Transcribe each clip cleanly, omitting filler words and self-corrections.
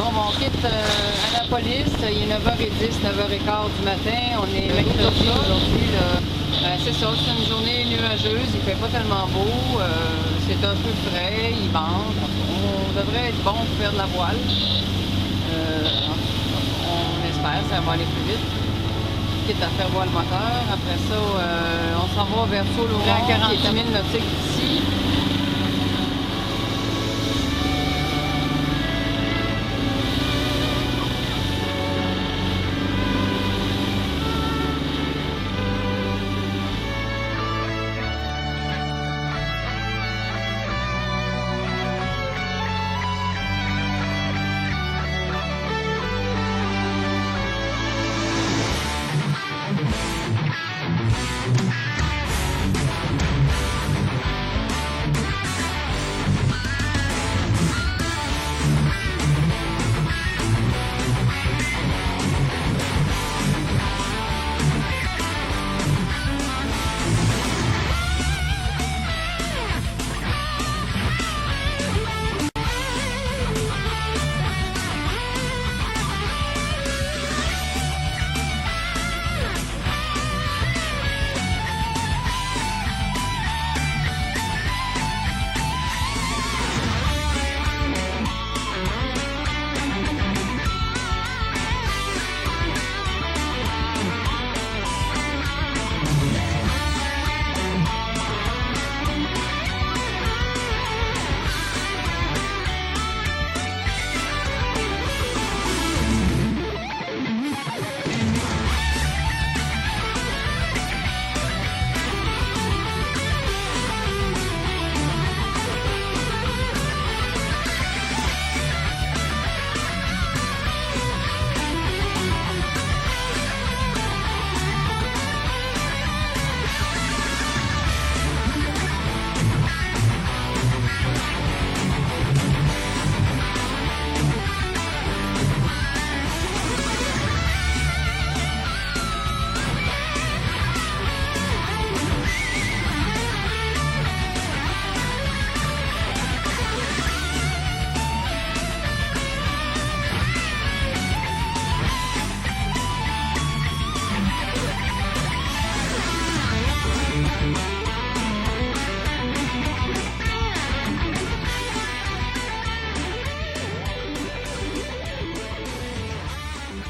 Bon, on quitte Annapolis, il est 9h10, 9h15 du matin. On est mercredi aujourd'hui. C'est ça, c'est une journée nuageuse, il fait pas tellement beau, c'est un peu frais, il vente. On devrait être bon pour faire de la voile. On espère, ça va aller plus vite. Quitte à faire voir le moteur. Après ça, on s'en va vers Saint-Laurent, qui est à 1000 nautiques d'ici.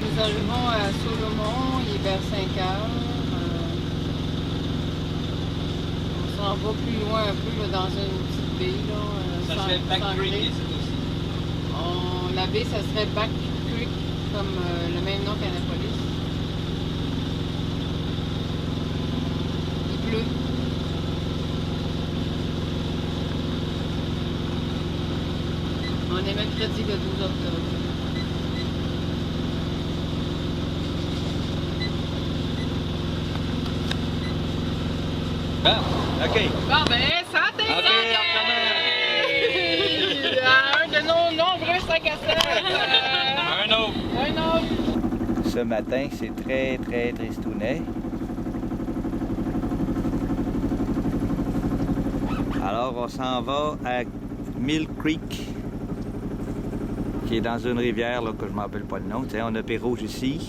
Nous arrivons à Solomon, il est vers 5 heures. On s'en va plus loin un peu là, dans une petite baie. Là, ça serait Back Creek ici aussi. La baie, ça serait Back Creek, comme le même nom qu'Annapolis. Il pleut. On est mercredi le 12 octobre. Ah, OK. Bon, ben, santé! OK, Un de nos nombreux 5 à 7. Un autre. Un autre. Ce matin, c'est très, très tristounet. Alors, on s'en va à Mill Creek, qui est dans une rivière là, que je ne me rappelle pas le nom. T'sais, on a Pérouge ici.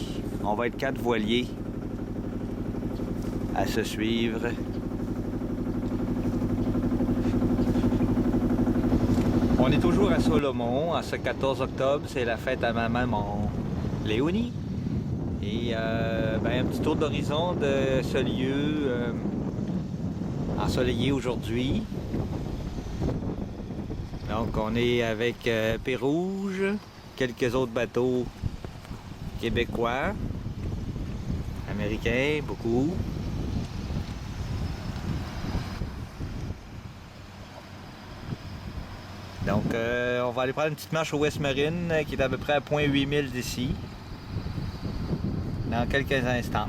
On va être 4 voiliers à se suivre. On est toujours à Solomon, en ce 14 octobre, c'est la fête à maman Léonie. Et un petit tour d'horizon de ce lieu ensoleillé aujourd'hui. Donc on est avec Pérouge, quelques autres bateaux québécois, américains, beaucoup. Donc, on va aller prendre une petite marche au West Marine, qui est à peu près à 0.8 milles d'ici, dans quelques instants.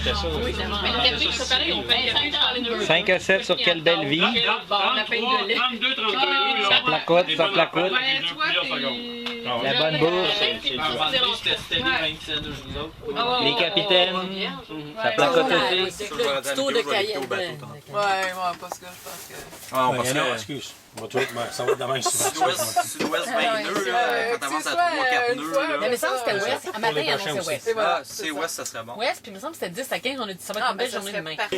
chantait ça. Oui, mais le café, c'est pareil, on fait le café, je parlais de 5 à 7 sur quelle belle vie. 32, 33. Ça placote, ça placote. La bonne bourse. C'était des 27 de vous autres. Les capitaines. Ça placote aussi. Le petit tour de Cayenne. Ouais, parce que je pense que. Ah, on Ouais, passe non, là. excuse. On va tout être, ça va être demain souvent. Sud-ouest 22, là, quand t'avances à 3-4 nœuds. Mais il me semble que c'était Ouest. À matin, il annonçait Ouest. Ah, c'est ouest, ça serait bon. Ouest, puis il me semble que c'était 10 à 15. On a dit ça va être une belle journée demain. Ah, 5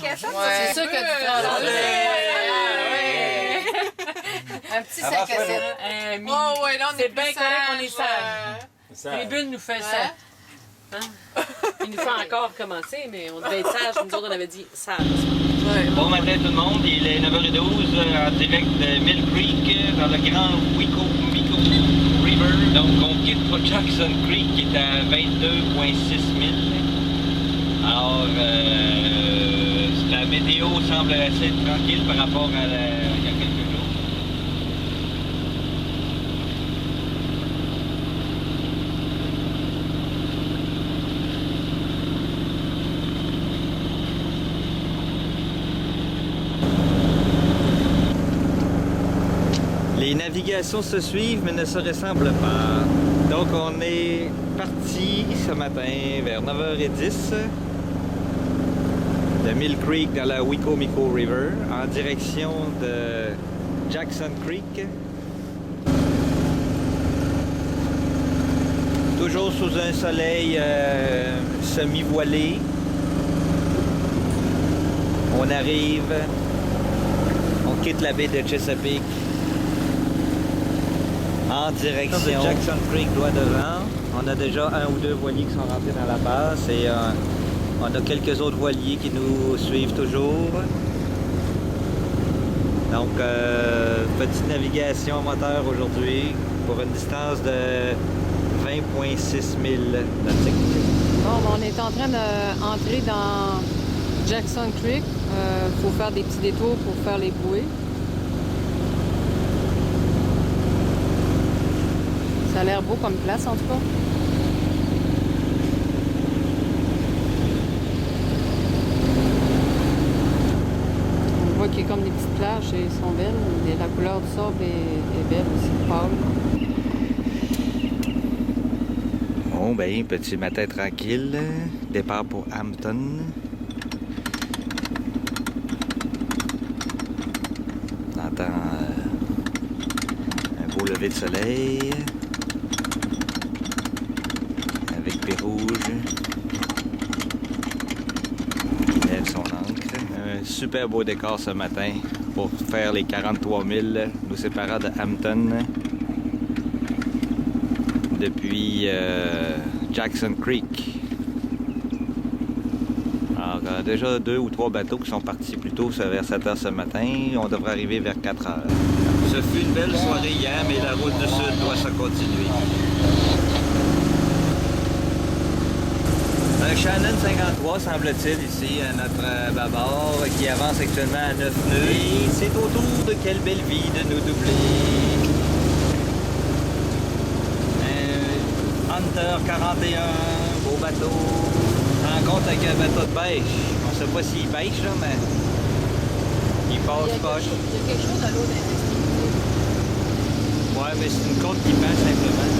à 7, C'est sûr que tu Un petit 5 à 7. Oh, ouais, là, on est C'est bien correct, on est sage. sage. Les bulles nous fait ça. Hein? Il nous fait encore commencer, mais on devait être sage. Nous autres, on avait dit sage. Bon matin tout le monde, il est 9h12 en direct de Mill Creek dans le grand Wico River. Donc on quitte pour Jackson Creek qui est à 22,6 milles. Alors la météo semble assez tranquille par rapport à il y a quelques jours. Les navigations se suivent mais ne se ressemblent pas. Donc on est parti ce matin vers 9h10 de Mill Creek dans la Wicomico River en direction de Jackson Creek. Toujours sous un soleil semi-voilé. On arrive, on quitte la baie de Chesapeake en direction de Jackson Creek, droit devant. On a déjà un ou deux voiliers qui sont rentrés dans la passe et on a quelques autres voiliers qui nous suivent toujours. Donc, petite navigation en moteur aujourd'hui pour une distance de 20,6 milles nautiques. Bon, on est en train d'entrer dans Jackson Creek. Il faut faire des petits détours pour faire les bouées. Ça a l'air beau comme place en tout cas. On voit qu'il y a comme des petites plages et elles sont belles. Et la couleur du sable est belle aussi, pâle. Bon ben, petit matin tranquille. Départ pour Hampton. On entend un beau lever de soleil. Avec Pérouge. Il lève son ancre. Un super beau décor ce matin pour faire les 43 000 nous séparant de Hampton depuis Jackson Creek. Alors déjà 2 ou 3 bateaux qui sont partis plus tôt vers 7 h ce matin. On devrait arriver vers 4 h. Ce fut une belle soirée hier, mais la route du sud doit se continuer. Shannon 53 semble-t-il ici à notre bâbord qui avance actuellement à 9 nœuds. Et c'est au tour de Quelle Belle Vie de nous doubler. Hunter 41, beau bateau. Rencontre avec un bateau de pêche. On sait pas s'il pêche là, mais il passe proche. Il y a quelque chose à l'eau d'investigation. Ouais, mais c'est une côte qui passe simplement.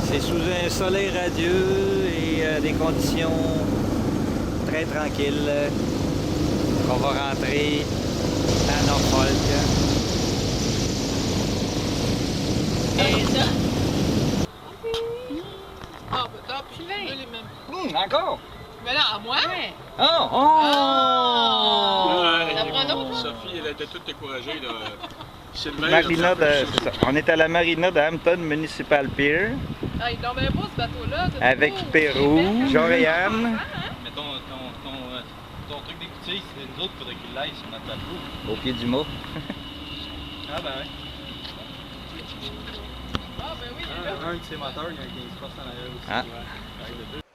C'est sous un soleil radieux et des conditions très tranquilles qu'on va rentrer à Norfolk. Ah, bah top, je suis les mêmes. Encore? Mais là, à moi? Oh! Ça prend un autre? Sophie, elle était toute découragée. Là. C'est le même. Marina c'est ça. On est à la marina de Hampton Municipal Pier Ah, il dormait pas ce bateau-là. avec Pérou, Jean-Réanne, Mais ton truc d'écouter, c'est nous autres, il faudrait qu'il l'aille sur notre bateau. au pied du mât. Ah, ben ouais. Ah, ben oui, il est là. Un de ses moteurs, il y a un qui se passe en arrière aussi. Ah. Ouais. Avec le deux.